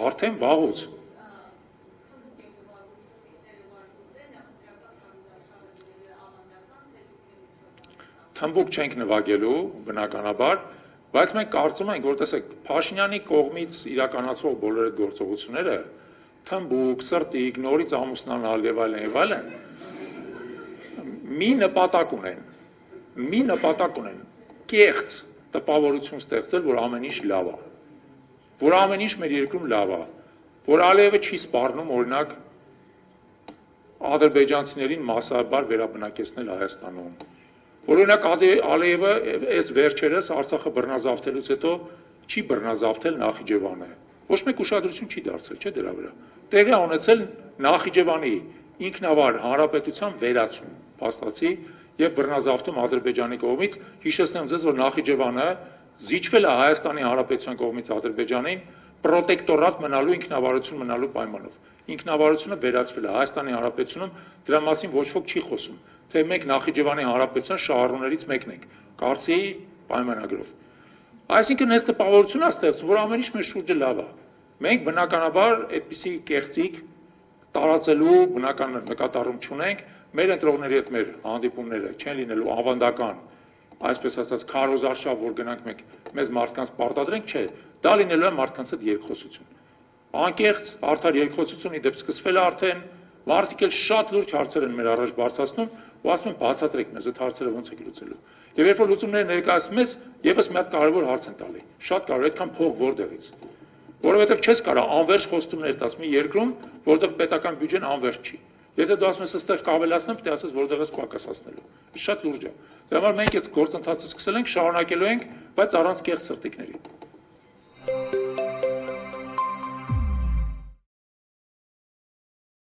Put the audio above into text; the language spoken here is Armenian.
Արդեն վաղուց։ Թմբուկ չենք նվագելու, բնականաբար, բայց մենք կարծում ենք, որ տեսեք, Փաշինյանի կողմից իրականացվող բոլոր այդ գործողությունները, թմբուկ, սրտիկ, նորից ամուսնանալ եւ այլն, մի նպատակ ունեն, կեղծ տպավորություն ստեղծել, որ ամեն ինչ լավ է, որ ամեն ինչ մեր երկրում լավ է, որ Ալիևը չի սպառնում, օրինակ, ադրբեջանցիներին մասսայաբար վերաբնակեցնել Հայաստանում, որ օրինակ Ալիևը այս վերջերս Արցախը բռնազավթելուց հետո չի բռնազավթել Նախիջևանը, ոչ մեկ ուշադրություն չի դարձել, չէ՞ դրա վրա, տեղի է ունեցել Նախիջևանի ինքնավար հանրապետության վերացում, փաստացի եւ բռնազավթում Ադրբեջանի կողմից, հիշեցնեմ ձեզ, որ Նախիջևանը զիջվել է Հայաստանի Հանրապետության կողմից Ադրբեջանին պրոտեկտորատ մնալու ինքնավարություն մնալու պայմանով։ Ինքնավարությունը վերացվել է Հայաստանի Հանրապետությունում, դրա մասին ոչ ոք չի խոսում, թե մենք Նախիջևանի Հանրապետության շահառուներից մեկն ենք, Կարսիի պայմանագրով։ Այսինքն այս տպավորությունն է ստեղծվում, որ ամեն ինչ մեր շուրջը լավ է։ Մենք բնականաբար այդպիսի կեղծիք տարածելու բնական նկատառում չունենք, մեր ընտրողների հետ մեր հանդիպումները չեն լինելու ավանդական, այսպես ասած, քարոզարշավ, որ գնանք մենք մեզ մարդկանց պարտադրենք, չէ, դա լինելու է մարդկանց հետ երկխոսություն։ Անկեղծ, արդար երկխոսություն ի դեպ սկսվել է արդեն, մարդիկ էլ շատ լուրջ հարցեր են մեր առաջ բարձրացնում ու ասում են բացատրեք մեզ այդ հարցերը ոնց եք լուծելու։ Եվ երբ որ լուծումները ներկայացնում ես, եւս մի հատ կարևոր հարց են տալի։ Շատ կարևոր, այդքան փող որտեղից։ Որովհետև չես կարող անվերջ խոստումներ տաս մի երկրում, որտեղ պետական բյուջեն անվերջ չի։ Եթե դու ասում ես այստեղ կավելացնեմ, պետք է ասես որտեղ ես պակասացնելու։ Շատ լուրջ է։ Դրա համար մենք այս գործընթացը սկսել ենք, շարունակելու ենք, բայց առանց կեղծ սրտիկների։